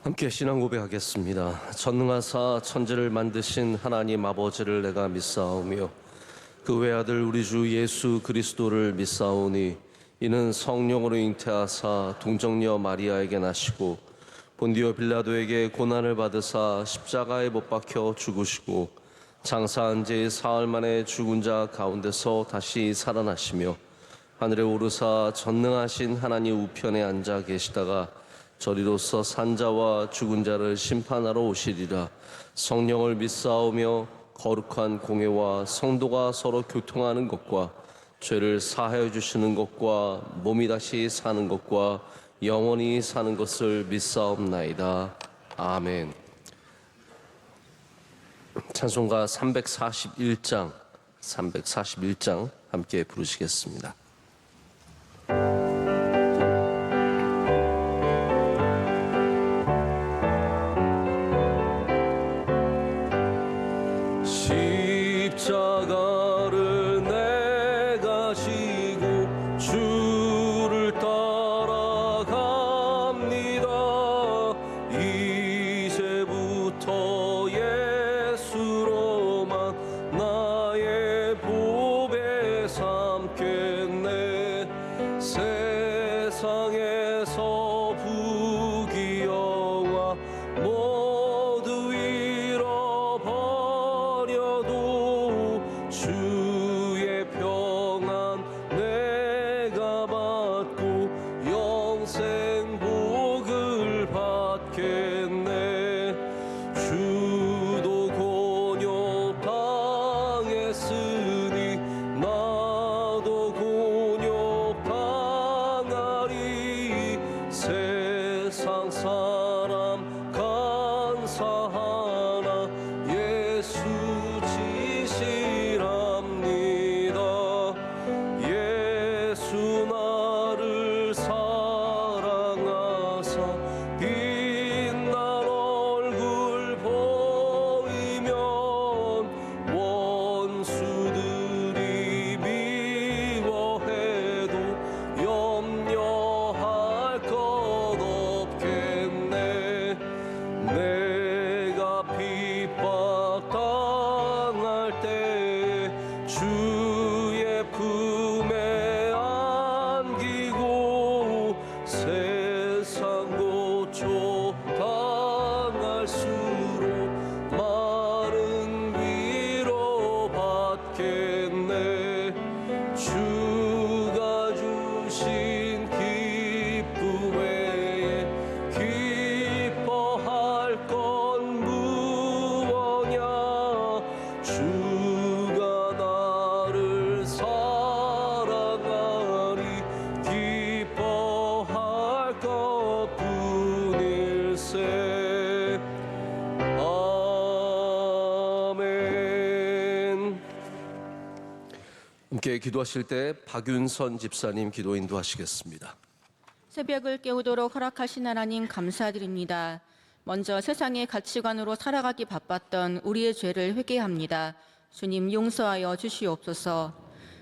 함께 신앙 고백하겠습니다. 전능하사 천지를 만드신 하나님 아버지를 내가 믿사오며 그 외아들 우리 주 예수 그리스도를 믿사오니 이는 성령으로 잉태하사 동정녀 마리아에게 나시고 본디오 빌라도에게 고난을 받으사 십자가에 못 박혀 죽으시고 장사한 지 사흘 만에 죽은 자 가운데서 다시 살아나시며 하늘에 오르사 전능하신 하나님 우편에 앉아 계시다가 저리로서 산자와 죽은 자를 심판하러 오시리라. 성령을 믿사오며 거룩한 공회와 성도가 서로 교통하는 것과 죄를 사하여 주시는 것과 몸이 다시 사는 것과 영원히 사는 것을 믿사옵나이다. 아멘. 찬송가 341장 함께 부르시겠습니다. 십자가를 내가 지고 주를 따라갑니다. 이제부터 예수로만 나의 보배 삼겠네. 세상에서 부귀영화 모두 잃어버려도 주의 평안 내가 받고 영생 복을 받겠네. 주도 곤욕 당했으니 나도 곤욕 당하리. 세상 사람 간사하나 예수 지시랍니다. 예수 나를 사랑하사 빛난 얼굴 보이면 원수들이 미워해도 염려할 것 없겠네. 내가 핍박당할 때 주의 품에 안기고 세상 고초 당할수록 많은 위로 받겠네. 주가 주신 기쁨 외에 기뻐할 건 무엇냐. 주가 나를 사랑하니 기뻐할 것뿐일세. 아멘. 함께 기도하실 때 박윤선 집사님 기도 인도하시겠습니다. 새벽을 깨우도록 허락하신 하나님 감사드립니다. 먼저 세상의 가치관으로 살아가기 바빴던 우리의 죄를 회개합니다. 주님 용서하여 주시옵소서.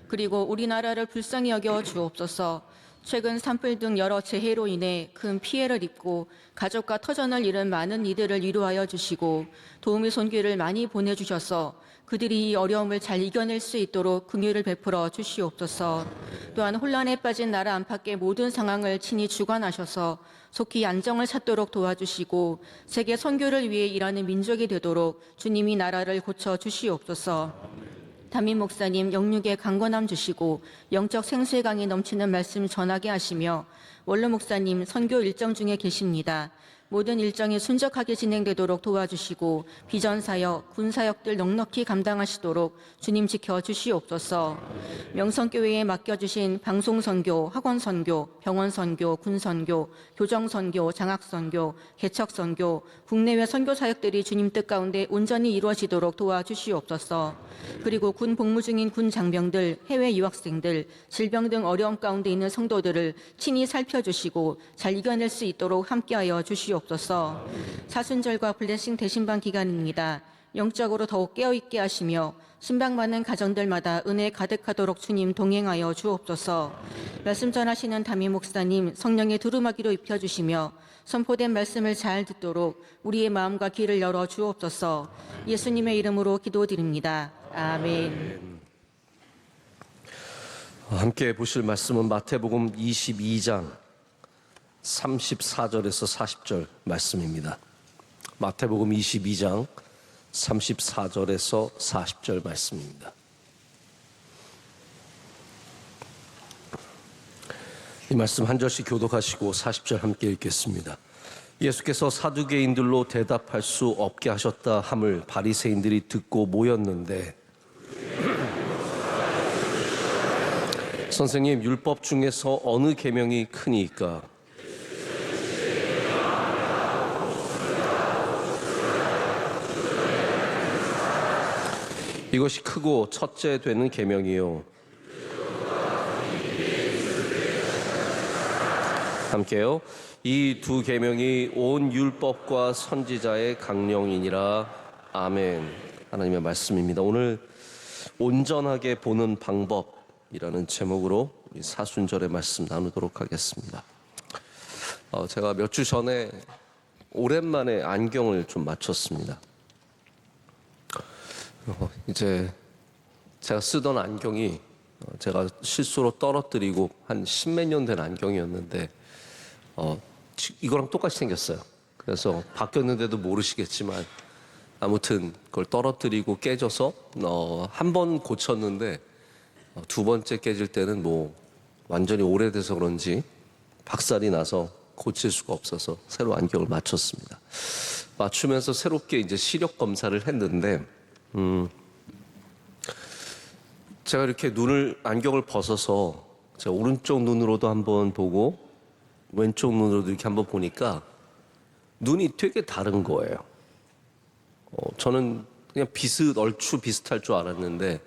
그리고 우리나라를 불쌍히 여겨 주옵소서. 최근 산불 등 여러 재해로 인해 큰 피해를 입고 가족과 터전을 잃은 많은 이들을 위로하여 주시고 도우미 손길을 많이 보내주셔서 그들이 이 어려움을 잘 이겨낼 수 있도록 긍휼을 베풀어 주시옵소서. 또한 혼란에 빠진 나라 안팎의 모든 상황을 친히 주관하셔서 속히 안정을 찾도록 도와주시고 세계 선교를 위해 일하는 민족이 되도록 주님이 나라를 고쳐 주시옵소서. 담임 목사님 영육의 강건함 주시고 영적 생수의 강이 넘치는 말씀 전하게 하시며 원로 목사님 선교 일정 중에 계십니다. 모든 일정이 순적하게 진행되도록 도와주시고 비전사역, 군사역들 넉넉히 감당하시도록 주님 지켜주시옵소서. 명성교회에 맡겨주신 방송선교, 학원선교, 병원선교, 군선교, 교정선교, 장학선교, 개척선교, 국내외 선교사역들이 주님 뜻 가운데 온전히 이루어지도록 도와주시옵소서. 그리고 군 복무 중인 군 장병들, 해외 유학생들, 질병 등 어려움 가운데 있는 성도들을 친히 살펴주시고 잘 이겨낼 수 있도록 함께하여 주시옵소서. 사순절과 블레싱 대신방 기간입니다. 영적으로 더욱 깨어있게 하시며 신방 많은 가정들마다 은혜 가득하도록 주님 동행하여 주옵소서. 말씀 전하시는 담임 목사님 성령의 두루마기로 입혀주시며 선포된 말씀을 잘 듣도록 우리의 마음과 귀를 열어 주옵소서. 예수님의 이름으로 기도드립니다. 아멘. 함께 보실 말씀은 마태복음 22장 34절에서 40절 말씀입니다. 마태복음 22장 34절에서 40절 말씀입니다. 이 말씀 한 절씩 교독하시고 40절 함께 읽겠습니다. 예수께서 사두개인들로 대답할 수 없게 하셨다 함을 바리새인들이 듣고 모였는데, 선생님, 율법 중에서 어느 계명이 크니까? 이것이 크고 첫째 되는 계명이요. 함께요. 이 두 계명이 온 율법과 선지자의 강령이니라. 아멘. 하나님의 말씀입니다. 오늘 온전하게 보는 방법이라는 제목으로 우리 사순절의 말씀 나누도록 하겠습니다. 제가 몇 주 전에 오랜만에 안경을 좀 맞췄습니다. 이제 제가 쓰던 안경이 제가 실수로 떨어뜨리고 한 십몇 년 된 안경이었는데 이거랑 똑같이 생겼어요. 그래서 바뀌었는데도 모르시겠지만 아무튼 그걸 떨어뜨리고 깨져서 한 번 고쳤는데 두 번째 깨질 때는 뭐 완전히 오래돼서 그런지 박살이 나서 고칠 수가 없어서 새로 안경을 맞췄습니다. 맞추면서 새롭게 이제 시력 검사를 했는데 제가 이렇게 안경을 벗어서 제가 오른쪽 눈으로도 한번 보고 왼쪽 눈으로도 이렇게 한번 보니까 눈이 되게 다른 거예요. 저는 그냥 얼추 비슷할 줄 알았는데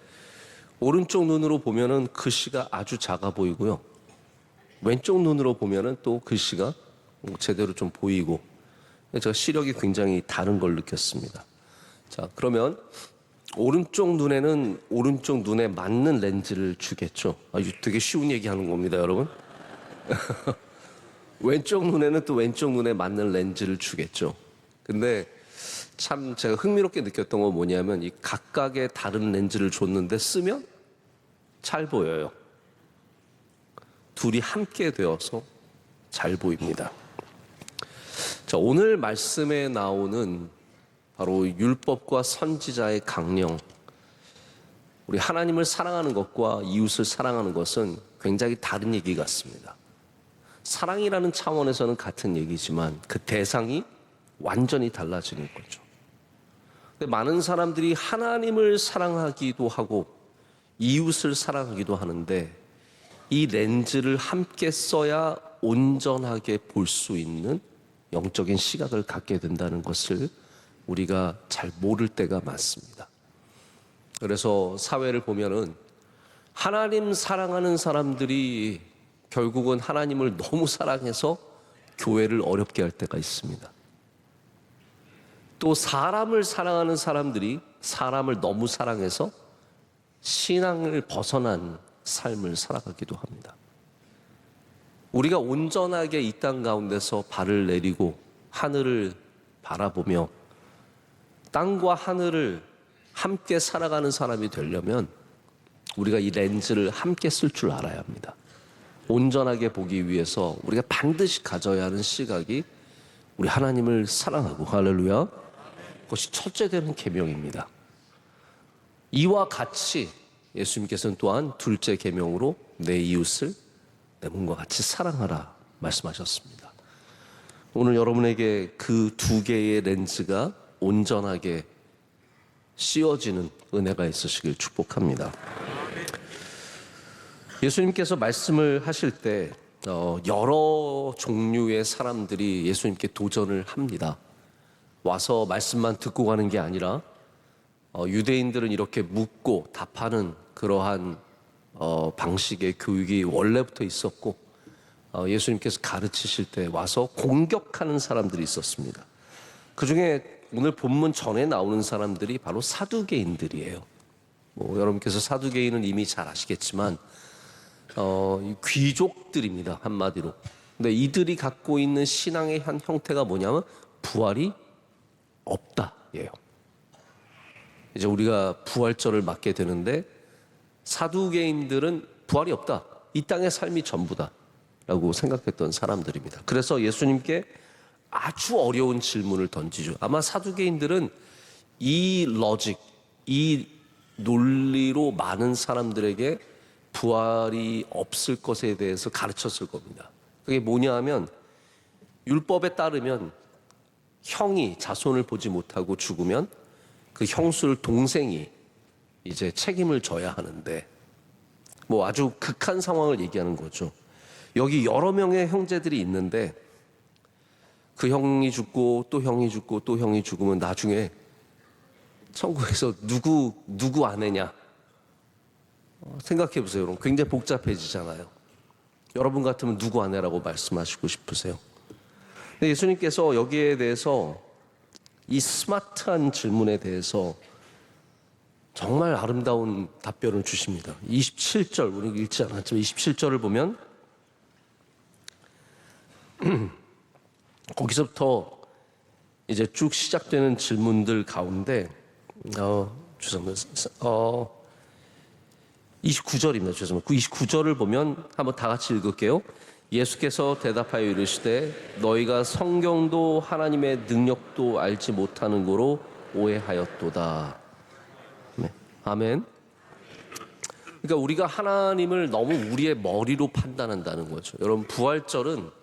오른쪽 눈으로 보면은 글씨가 아주 작아 보이고요. 왼쪽 눈으로 보면은 또 글씨가 제대로 좀 보이고 제가 시력이 굉장히 다른 걸 느꼈습니다. 자, 그러면 오른쪽 눈에는 오른쪽 눈에 맞는 렌즈를 주겠죠. 이거 되게 쉬운 얘기 하는 겁니다, 여러분. 왼쪽 눈에는 또 왼쪽 눈에 맞는 렌즈를 주겠죠. 근데 참 제가 흥미롭게 느꼈던 건 뭐냐면 이 각각의 다른 렌즈를 줬는데 쓰면 잘 보여요. 둘이 함께 되어서 잘 보입니다. 자, 오늘 말씀에 나오는 바로 율법과 선지자의 강령, 우리 하나님을 사랑하는 것과 이웃을 사랑하는 것은 굉장히 다른 얘기 같습니다. 사랑이라는 차원에서는 같은 얘기지만 그 대상이 완전히 달라지는 거죠. 근데 많은 사람들이 하나님을 사랑하기도 하고 이웃을 사랑하기도 하는데 이 렌즈를 함께 써야 온전하게 볼 수 있는 영적인 시각을 갖게 된다는 것을 우리가 잘 모를 때가 많습니다. 그래서 사회를 보면은 하나님 사랑하는 사람들이 결국은 하나님을 너무 사랑해서 교회를 어렵게 할 때가 있습니다. 또 사람을 사랑하는 사람들이 사람을 너무 사랑해서 신앙을 벗어난 삶을 살아가기도 합니다. 우리가 온전하게 이 땅 가운데서 발을 내리고 하늘을 바라보며 땅과 하늘을 함께 살아가는 사람이 되려면 우리가 이 렌즈를 함께 쓸 줄 알아야 합니다. 온전하게 보기 위해서 우리가 반드시 가져야 하는 시각이 우리 하나님을 사랑하고, 할렐루야, 그것이 첫째 되는 계명입니다. 이와 같이 예수님께서는 또한 둘째 계명으로 내 이웃을 내 몸과 같이 사랑하라 말씀하셨습니다. 오늘 여러분에게 그 두 개의 렌즈가 온전하게 씌워지는 은혜가 있으시길 축복합니다. 예수님께서 말씀을 하실 때 여러 종류의 사람들이 예수님께 도전을 합니다. 와서 말씀만 듣고 가는 게 아니라 유대인들은 이렇게 묻고 답하는 그러한 방식의 교육이 원래부터 있었고 예수님께서 가르치실 때 와서 공격하는 사람들이 있었습니다. 그 중에 오늘 본문 전에 나오는 사람들이 바로 사두개인들이에요. 여러분께서 사두개인은 이미 잘 아시겠지만 귀족들입니다, 한마디로. 근데 이들이 갖고 있는 신앙의 한 형태가 뭐냐면 부활이 없다예요. 이제 우리가 부활절을 맞게 되는데 사두개인들은 부활이 없다, 이 땅의 삶이 전부다라고 생각했던 사람들입니다. 그래서 예수님께 아주 어려운 질문을 던지죠. 아마 사두개인들은 이 로직, 이 논리로 많은 사람들에게 부활이 없을 것에 대해서 가르쳤을 겁니다. 그게 뭐냐 하면 율법에 따르면 형이 자손을 보지 못하고 죽으면 그 형수를 동생이 이제 책임을 져야 하는데, 아주 극한 상황을 얘기하는 거죠. 여기 여러 명의 형제들이 있는데 그 형이 죽고 또 형이 죽고 또 형이 죽으면 나중에 천국에서 누구 아내냐, 생각해 보세요. 여러분, 굉장히 복잡해지잖아요. 여러분 같으면 누구 아내라고 말씀하시고 싶으세요? 근데 예수님께서 여기에 대해서, 이 스마트한 질문에 대해서 정말 아름다운 답변을 주십니다. 27절, 우리 읽지 않았지만 27절을 보면 거기서부터 이제 쭉 시작되는 질문들 가운데 29절입니다. 죄송합니다. 29절을 보면 한번 다 같이 읽을게요. 예수께서 대답하여 이르시되 너희가 성경도 하나님의 능력도 알지 못하는 거로 오해하였도다. 네. 아멘. 그러니까 우리가 하나님을 너무 우리의 머리로 판단한다는 거죠. 여러분, 부활절은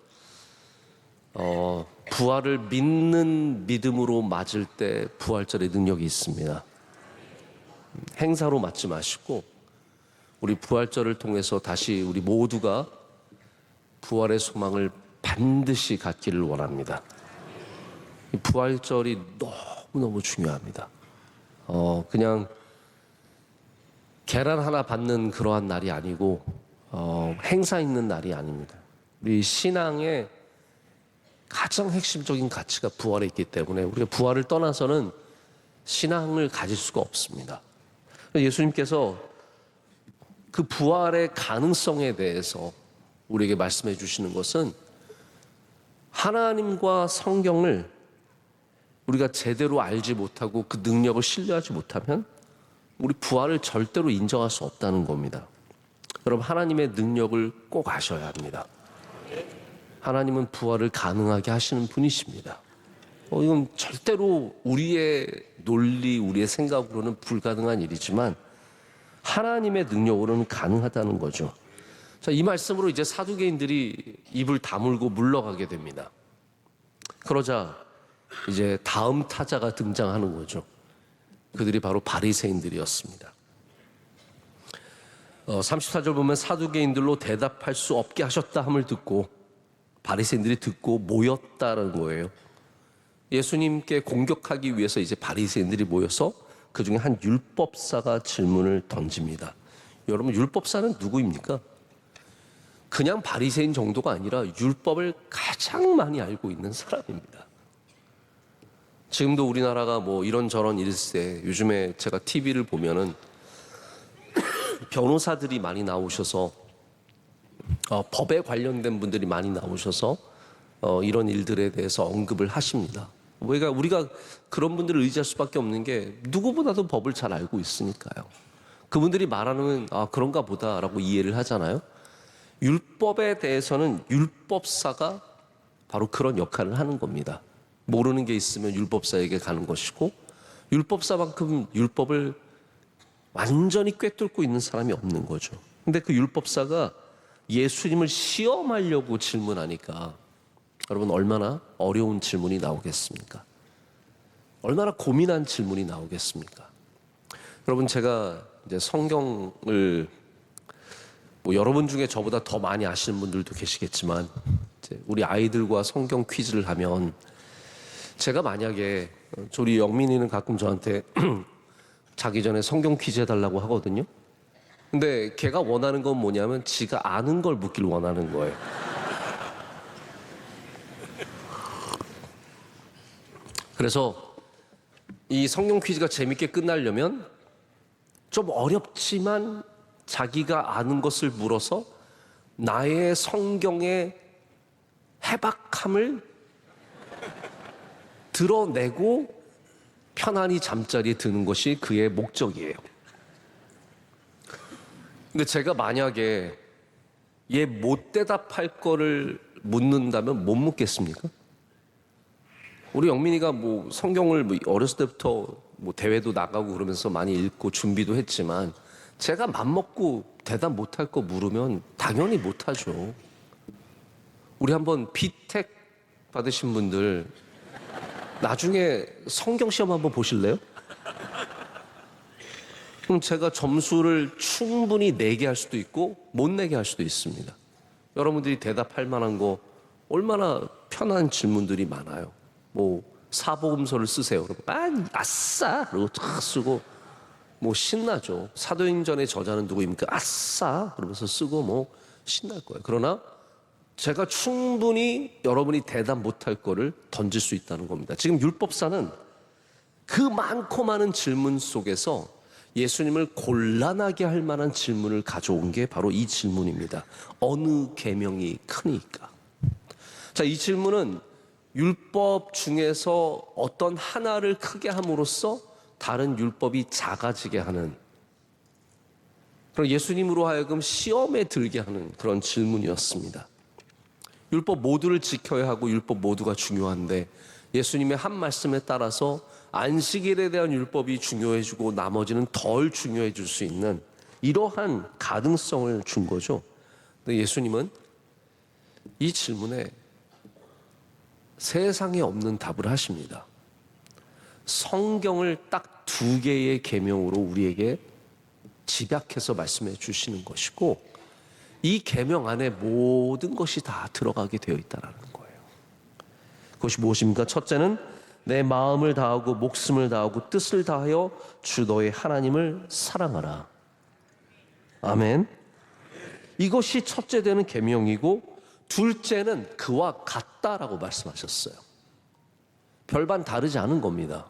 부활을 믿는 믿음으로 맞을 때 부활절의 능력이 있습니다. 행사로 맞지 마시고 우리 부활절을 통해서 다시 우리 모두가 부활의 소망을 반드시 갖기를 원합니다. 이 부활절이 너무너무 중요합니다. 그냥 계란 하나 받는 그러한 날이 아니고 행사 있는 날이 아닙니다. 우리 신앙의 가장 핵심적인 가치가 부활에 있기 때문에 우리가 부활을 떠나서는 신앙을 가질 수가 없습니다. 예수님께서 그 부활의 가능성에 대해서 우리에게 말씀해 주시는 것은, 하나님과 성경을 우리가 제대로 알지 못하고 그 능력을 신뢰하지 못하면 우리 부활을 절대로 인정할 수 없다는 겁니다. 여러분, 하나님의 능력을 꼭 아셔야 합니다. 하나님은 부활을 가능하게 하시는 분이십니다. 이건 절대로 우리의 논리, 우리의 생각으로는 불가능한 일이지만 하나님의 능력으로는 가능하다는 거죠. 자, 이 말씀으로 이제 사두개인들이 입을 다물고 물러가게 됩니다. 그러자 이제 다음 타자가 등장하는 거죠. 그들이 바로 바리새인들이었습니다. 34절 보면 사두개인들로 대답할 수 없게 하셨다 함을 듣고 바리새인들이 듣고 모였다는 거예요. 예수님께 공격하기 위해서 이제 바리새인들이 모여서 그 중에 한 율법사가 질문을 던집니다. 여러분, 율법사는 누구입니까? 그냥 바리새인 정도가 아니라 율법을 가장 많이 알고 있는 사람입니다. 지금도 우리나라가 이런저런 일세, 요즘에 제가 TV를 보면은 변호사들이 많이 나오셔서 법에 관련된 분들이 많이 나오셔서 이런 일들에 대해서 언급을 하십니다. 우리가 그런 분들을 의지할 수밖에 없는 게 누구보다도 법을 잘 알고 있으니까요. 그분들이 말하는 그런가 보다라고 이해를 하잖아요. 율법에 대해서는 율법사가 바로 그런 역할을 하는 겁니다. 모르는 게 있으면 율법사에게 가는 것이고, 율법사만큼 율법을 완전히 꿰뚫고 있는 사람이 없는 거죠. 근데 그 율법사가 예수님을 시험하려고 질문하니까 여러분, 얼마나 어려운 질문이 나오겠습니까? 얼마나 고민한 질문이 나오겠습니까? 여러분, 제가 이제 성경을 여러분 중에 저보다 더 많이 아시는 분들도 계시겠지만, 이제 우리 아이들과 성경 퀴즈를 하면, 제가 만약에 우리 영민이는 가끔 저한테 자기 전에 성경 퀴즈 해달라고 하거든요. 근데 걔가 원하는 건 뭐냐면 지가 아는 걸 묻길 원하는 거예요. 그래서 이 성경 퀴즈가 재밌게 끝나려면 좀 어렵지만 자기가 아는 것을 물어서 나의 성경의 해박함을 드러내고 편안히 잠자리에 드는 것이 그의 목적이에요. 근데 제가 만약에 얘 못 대답할 거를 묻는다면 못 묻겠습니까? 우리 영민이가 뭐 성경을 뭐 어렸을 때부터 뭐 대회도 나가고 그러면서 많이 읽고 준비도 했지만 제가 맘먹고 대답 못할 거 물으면 당연히 못하죠. 우리 한번 비텍 받으신 분들 나중에 성경 시험 한번 보실래요? 그럼 제가 점수를 충분히 내게 할 수도 있고 못 내게 할 수도 있습니다. 여러분들이 대답할 만한 거 얼마나 편한 질문들이 많아요. 뭐 사복음서를 쓰세요. 그러면 아싸! 그러고 탁 쓰고 뭐 신나죠. 사도행전의 저자는 누구입니까? 아싸! 그러면서 쓰고 뭐 신날 거예요. 그러나 제가 충분히 여러분이 대답 못할 거를 던질 수 있다는 겁니다. 지금 율법사는 그 많고 많은 질문 속에서 예수님을 곤란하게 할 만한 질문을 가져온 게 바로 이 질문입니다. 어느 계명이 크니까? 자, 이 질문은 율법 중에서 어떤 하나를 크게 함으로써 다른 율법이 작아지게 하는, 그런 예수님으로 하여금 시험에 들게 하는 그런 질문이었습니다. 율법 모두를 지켜야 하고 율법 모두가 중요한데 예수님의 한 말씀에 따라서 안식일에 대한 율법이 중요해지고 나머지는 덜 중요해질 수 있는 이러한 가능성을 준 거죠. 근데 예수님은 이 질문에 세상에 없는 답을 하십니다. 성경을 딱 2개의 계명으로 우리에게 집약해서 말씀해 주시는 것이고 이 계명 안에 모든 것이 다 들어가게 되어 있다는 거예요. 그것이 무엇입니까? 첫째는 내 마음을 다하고 목숨을 다하고 뜻을 다하여 주 너의 하나님을 사랑하라. 아멘. 이것이 첫째 되는 계명이고 둘째는 그와 같다라고 말씀하셨어요. 별반 다르지 않은 겁니다.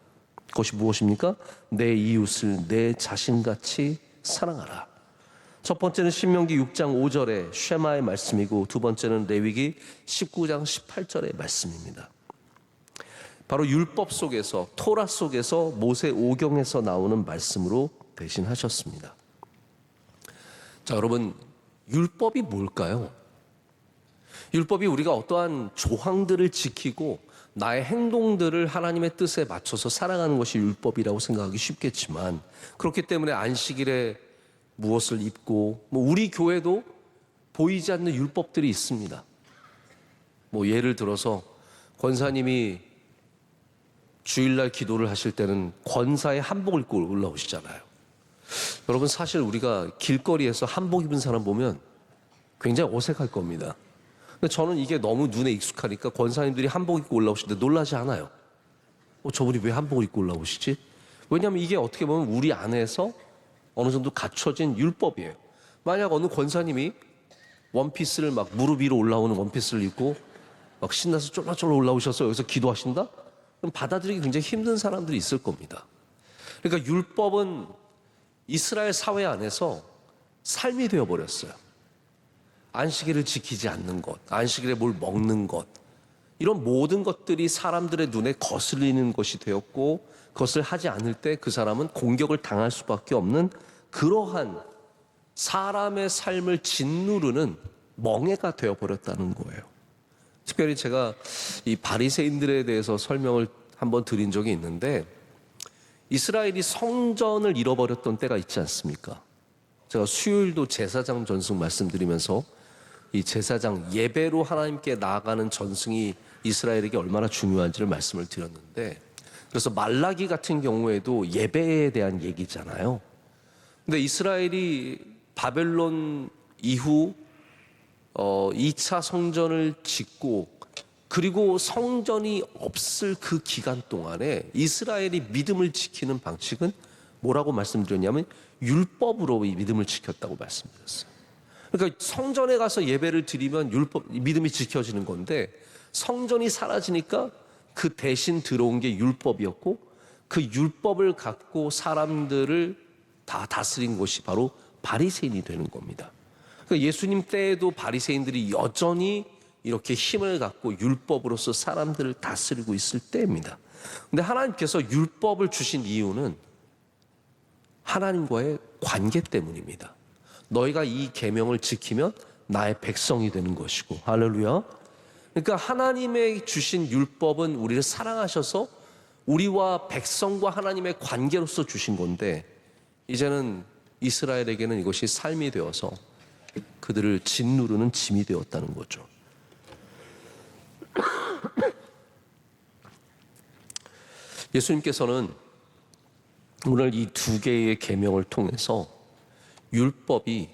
그것이 무엇입니까? 내 이웃을 내 자신같이 사랑하라. 첫 번째는 신명기 6장 5절의 쉐마의 말씀이고 두 번째는 레위기 19장 18절의 말씀입니다. 바로 율법 속에서 토라 속에서 모세 오경에서 나오는 말씀으로 대신하셨습니다. 자, 여러분, 율법이 뭘까요? 율법이 우리가 어떠한 조항들을 지키고 나의 행동들을 하나님의 뜻에 맞춰서 살아가는 것이 율법이라고 생각하기 쉽겠지만 그렇기 때문에 안식일에 무엇을 입고 뭐 우리 교회도 보이지 않는 율법들이 있습니다. 뭐 예를 들어서 권사님이 주일날 기도를 하실 때는 권사의 한복을 입고 올라오시잖아요. 여러분 사실 우리가 길거리에서 한복 입은 사람 보면 굉장히 어색할 겁니다. 근데 저는 이게 너무 눈에 익숙하니까 권사님들이 한복 입고 올라오실 때 놀라지 않아요. 저분이 왜 한복을 입고 올라오시지? 왜냐하면 이게 어떻게 보면 우리 안에서 어느 정도 갖춰진 율법이에요. 만약 어느 권사님이 원피스를 막 무릎 위로 올라오는 원피스를 입고 막 신나서 쫄라쫄라 올라오셔서 여기서 기도하신다? 그럼 받아들이기 굉장히 힘든 사람들이 있을 겁니다. 그러니까 율법은 이스라엘 사회 안에서 삶이 되어버렸어요. 안식일을 지키지 않는 것, 안식일에 뭘 먹는 것, 이런 모든 것들이 사람들의 눈에 거슬리는 것이 되었고 그것을 하지 않을 때 그 사람은 공격을 당할 수밖에 없는 그러한 사람의 삶을 짓누르는 멍해가 되어버렸다는 거예요. 특별히 제가 이 바리새인들에 대해서 설명을 한번 드린 적이 있는데 이스라엘이 성전을 잃어버렸던 때가 있지 않습니까? 제가 수요일도 제사장 전승 말씀드리면서 이 제사장 예배로 하나님께 나아가는 전승이 이스라엘에게 얼마나 중요한지를 말씀을 드렸는데 그래서 말라기 같은 경우에도 예배에 대한 얘기잖아요. 근데 이스라엘이 바벨론 이후 2차 성전을 짓고 그리고 성전이 없을 그 기간 동안에 이스라엘이 믿음을 지키는 방식은 뭐라고 말씀드렸냐면 율법으로 이 믿음을 지켰다고 말씀드렸어요. 그러니까 성전에 가서 예배를 드리면 믿음이 지켜지는 건데 성전이 사라지니까 그 대신 들어온 게 율법이었고 그 율법을 갖고 사람들을 다 다스린 것이 바로 바리새인이 되는 겁니다. 그러니까 예수님 때에도 바리새인들이 여전히 이렇게 힘을 갖고 율법으로서 사람들을 다스리고 있을 때입니다. 근데 하나님께서 율법을 주신 이유는 하나님과의 관계 때문입니다. 너희가 이 계명을 지키면 나의 백성이 되는 것이고, 할렐루야. 그러니까 하나님의 주신 율법은 우리를 사랑하셔서 우리와 백성과 하나님의 관계로서 주신 건데, 이제는 이스라엘에게는 이것이 삶이 되어서 그들을 짓누르는 짐이 되었다는 거죠. 예수님께서는 오늘 이 두 개의 계명을 통해서 율법이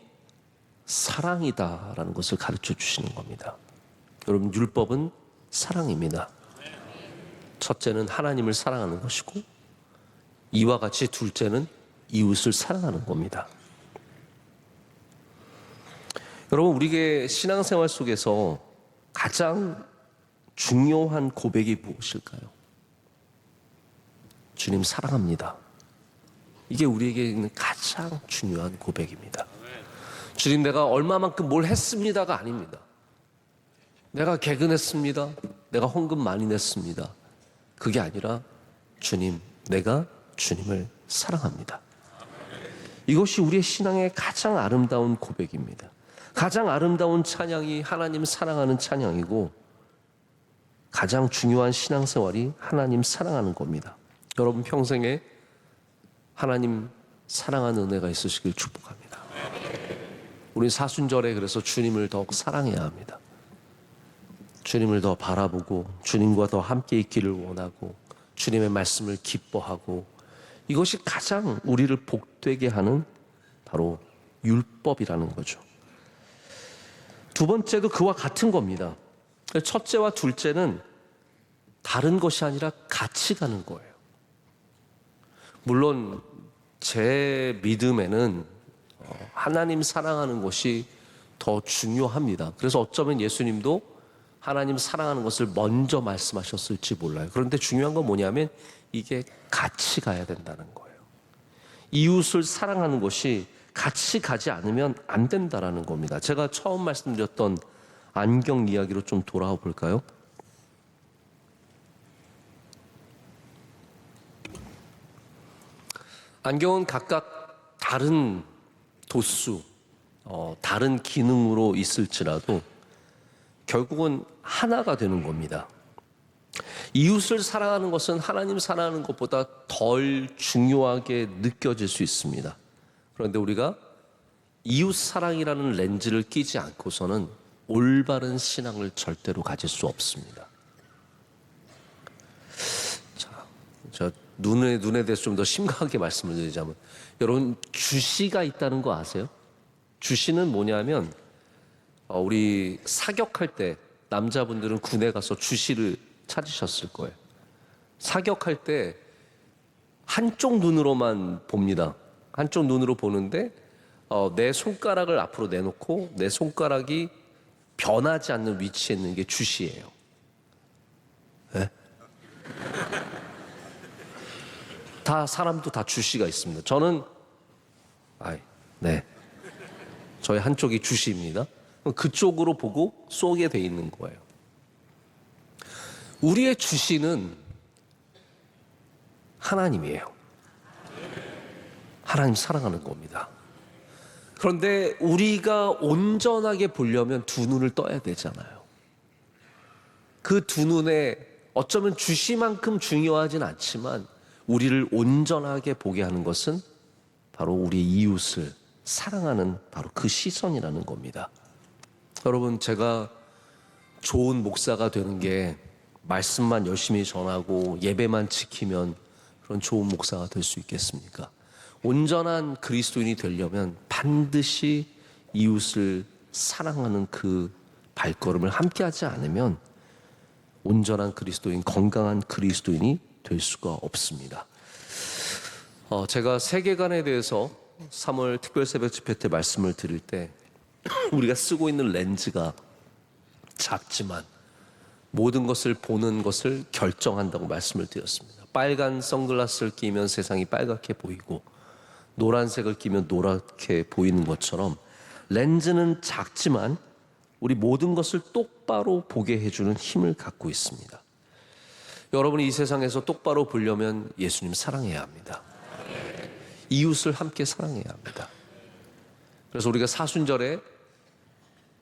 사랑이다라는 것을 가르쳐 주시는 겁니다. 여러분, 율법은 사랑입니다. 첫째는 하나님을 사랑하는 것이고, 이와 같이 둘째는 이웃을 사랑하는 겁니다. 여러분, 우리의 신앙생활 속에서 가장 중요한 고백이 무엇일까요? 주님 사랑합니다. 이게 우리에게 있는 가장 중요한 고백입니다. 주님, 내가 얼마만큼 뭘 했습니다가 아닙니다. 내가 개근했습니다. 내가 헌금 많이 냈습니다. 그게 아니라 주님, 내가 주님을 사랑합니다. 이것이 우리의 신앙의 가장 아름다운 고백입니다. 가장 아름다운 찬양이 하나님 사랑하는 찬양이고, 가장 중요한 신앙생활이 하나님 사랑하는 겁니다. 여러분 평생에 하나님 사랑하는 은혜가 있으시길 축복합니다. 우리 사순절에 그래서 주님을 더욱 사랑해야 합니다. 주님을 더 바라보고 주님과 더 함께 있기를 원하고 주님의 말씀을 기뻐하고, 이것이 가장 우리를 복되게 하는 바로 율법이라는 거죠. 두 번째도 그와 같은 겁니다. 첫째와 둘째는 다른 것이 아니라 같이 가는 거예요. 물론 제 믿음에는 하나님 사랑하는 것이 더 중요합니다. 그래서 어쩌면 예수님도 하나님 사랑하는 것을 먼저 말씀하셨을지 몰라요. 그런데 중요한 건 뭐냐면 이게 같이 가야 된다는 거예요. 이웃을 사랑하는 것이 같이 가지 않으면 안 된다라는 겁니다. 제가 처음 말씀드렸던 안경 이야기로 좀 돌아와 볼까요? 안경은 각각 다른 도수, 다른 기능으로 있을지라도 결국은 하나가 되는 겁니다. 이웃을 사랑하는 것은 하나님 사랑하는 것보다 덜 중요하게 느껴질 수 있습니다. 그런데 우리가 이웃 사랑이라는 렌즈를 끼지 않고서는 올바른 신앙을 절대로 가질 수 없습니다. 자, 눈에 대해서 좀 더 심각하게 말씀을 드리자면, 여러분 주시가 있다는 거 아세요? 주시는 뭐냐면 우리 사격할 때 남자분들은 군에 가서 주시를 찾으셨을 거예요. 사격할 때 한쪽 눈으로만 봅니다. 한쪽 눈으로 보는데 내 손가락을 앞으로 내놓고 내 손가락이 변하지 않는 위치에 있는 게 주시예요. 네? 사람도 다 주시가 있습니다. 저는 저의 한쪽이 주시입니다. 그쪽으로 보고 쏘게 돼 있는 거예요. 우리의 주시는 하나님이에요. 하나님 사랑하는 겁니다. 그런데 우리가 온전하게 보려면 두 눈을 떠야 되잖아요. 그 두 눈에 어쩌면 주시만큼 중요하진 않지만 우리를 온전하게 보게 하는 것은 바로 우리 이웃을 사랑하는 바로 그 시선이라는 겁니다. 여러분, 제가 좋은 목사가 되는 게 말씀만 열심히 전하고 예배만 지키면 그런 좋은 목사가 될 수 있겠습니까? 온전한 그리스도인이 되려면 반드시 이웃을 사랑하는 그 발걸음을 함께 하지 않으면 온전한 그리스도인, 건강한 그리스도인이 될 수가 없습니다. 제가 세계관에 대해서 3월 특별 새벽 집회 때 말씀을 드릴 때 우리가 쓰고 있는 렌즈가 작지만 모든 것을 보는 것을 결정한다고 말씀을 드렸습니다. 빨간 선글라스를 끼면 세상이 빨갛게 보이고 노란색을 끼면 노랗게 보이는 것처럼 렌즈는 작지만 우리 모든 것을 똑바로 보게 해주는 힘을 갖고 있습니다. 여러분이 이 세상에서 똑바로 보려면 예수님 사랑해야 합니다. 이웃을 함께 사랑해야 합니다. 그래서 우리가 사순절에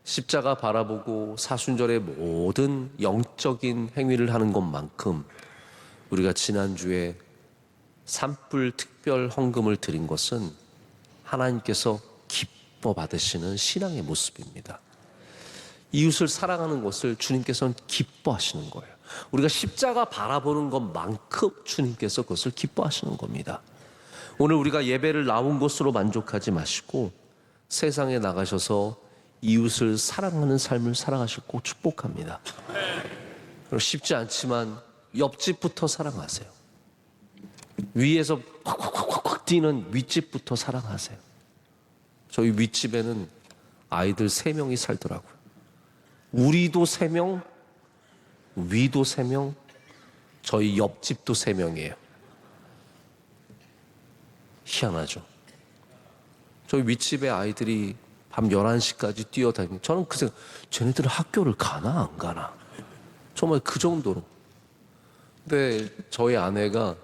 십자가 바라보고 사순절의 모든 영적인 행위를 하는 것만큼 우리가 지난주에 산불 특별 헌금을 드린 것은 하나님께서 기뻐 받으시는 신앙의 모습입니다. 이웃을 사랑하는 것을 주님께서는 기뻐하시는 거예요. 우리가 십자가 바라보는 것만큼 주님께서 그것을 기뻐하시는 겁니다. 오늘 우리가 예배를 나온 것으로 만족하지 마시고 세상에 나가셔서 이웃을 사랑하는 삶을 살아가시고 꼭 축복합니다. 쉽지 않지만 옆집부터 사랑하세요. 위에서 콱콱콱콱 뛰는 윗집부터 사랑하세요. 저희 윗집에는 아이들 3명이 살더라고요. 우리도 3명, 위도 3명, 저희 옆집도 3명이에요. 희한하죠. 저희 윗집의 아이들이 밤 11시까지 뛰어다니는, 저는 그 생각, 쟤네들은 학교를 가나 안 가나, 정말 그 정도로. 근데 저희 아내가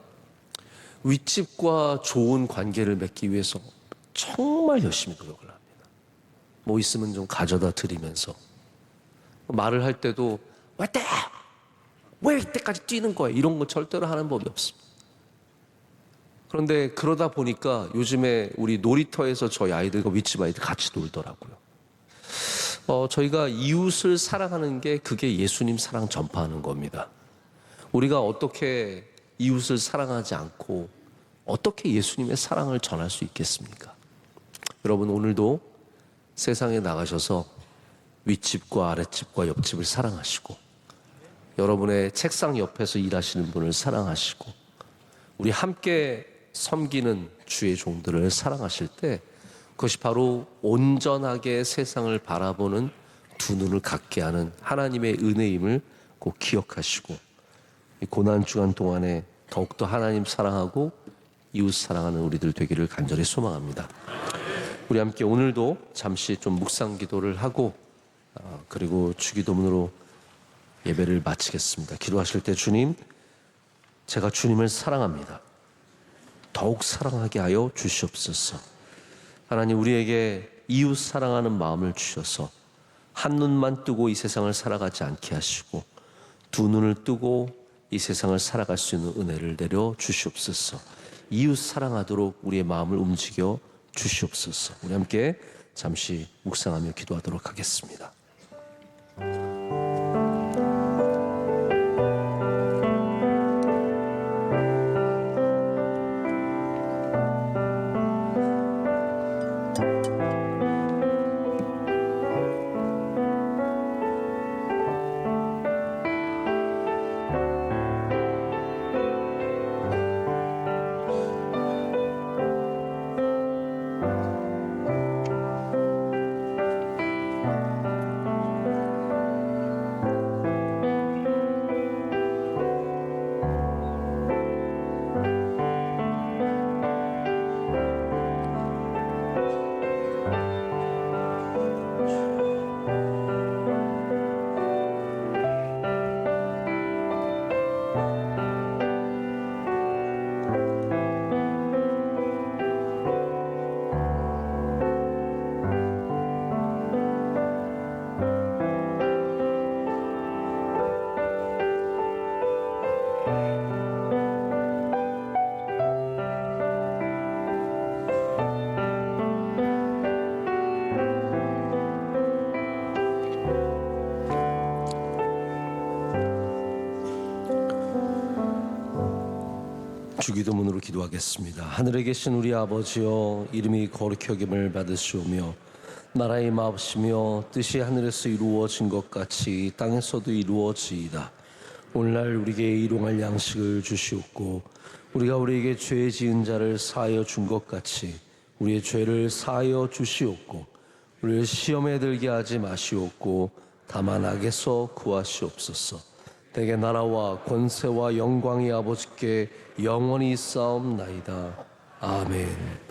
윗집과 좋은 관계를 맺기 위해서 정말 열심히 노력을 합니다. 뭐 있으면 좀 가져다 드리면서 말을 할 때도 왜 이때까지 뛰는 거야, 이런 거 절대로 하는 법이 없습니다. 그런데 그러다 보니까 요즘에 우리 놀이터에서 저희 아이들과 윗집 아이들 같이 놀더라고요. 저희가 이웃을 사랑하는 게 그게 예수님 사랑 전파하는 겁니다. 우리가 어떻게 이웃을 사랑하지 않고 어떻게 예수님의 사랑을 전할 수 있겠습니까? 여러분, 오늘도 세상에 나가셔서 윗집과 아랫집과 옆집을 사랑하시고 여러분의 책상 옆에서 일하시는 분을 사랑하시고 우리 함께 섬기는 주의 종들을 사랑하실 때 그것이 바로 온전하게 세상을 바라보는 두 눈을 갖게 하는 하나님의 은혜임을 꼭 기억하시고 이 고난주간 동안에 더욱더 하나님 사랑하고 이웃 사랑하는 우리들 되기를 간절히 소망합니다. 우리 함께 오늘도 잠시 좀 묵상 기도를 하고 그리고 주기도문으로 예배를 마치겠습니다. 기도하실 때 주님, 제가 주님을 사랑합니다. 더욱 사랑하게 하여 주시옵소서. 하나님, 우리에게 이웃 사랑하는 마음을 주셔서 한눈만 뜨고 이 세상을 살아가지 않게 하시고 두 눈을 뜨고 이 세상을 살아갈 수 있는 은혜를 내려 주시옵소서. 이웃 사랑하도록 우리의 마음을 움직여 주시옵소서. 우리 함께 잠시 묵상하며 기도하도록 하겠습니다. 주기도문으로 기도하겠습니다. 하늘에 계신 우리 아버지여, 이름이 거룩히 여김을 받으시오며 나라의 마옵시며 뜻이 하늘에서 이루어진 것 같이 땅에서도 이루어지이다. 오늘날 우리에게 일용할 양식을 주시옵고 우리가 우리에게 죄 지은 자를 사하여 준 것 같이 우리의 죄를 사하여 주시옵고 우리를 시험에 들게 하지 마시옵고 다만 악에서 구하시옵소서. 대개 나라와 권세와 영광이 아버지께 영원히 있사옵나이다. 아멘.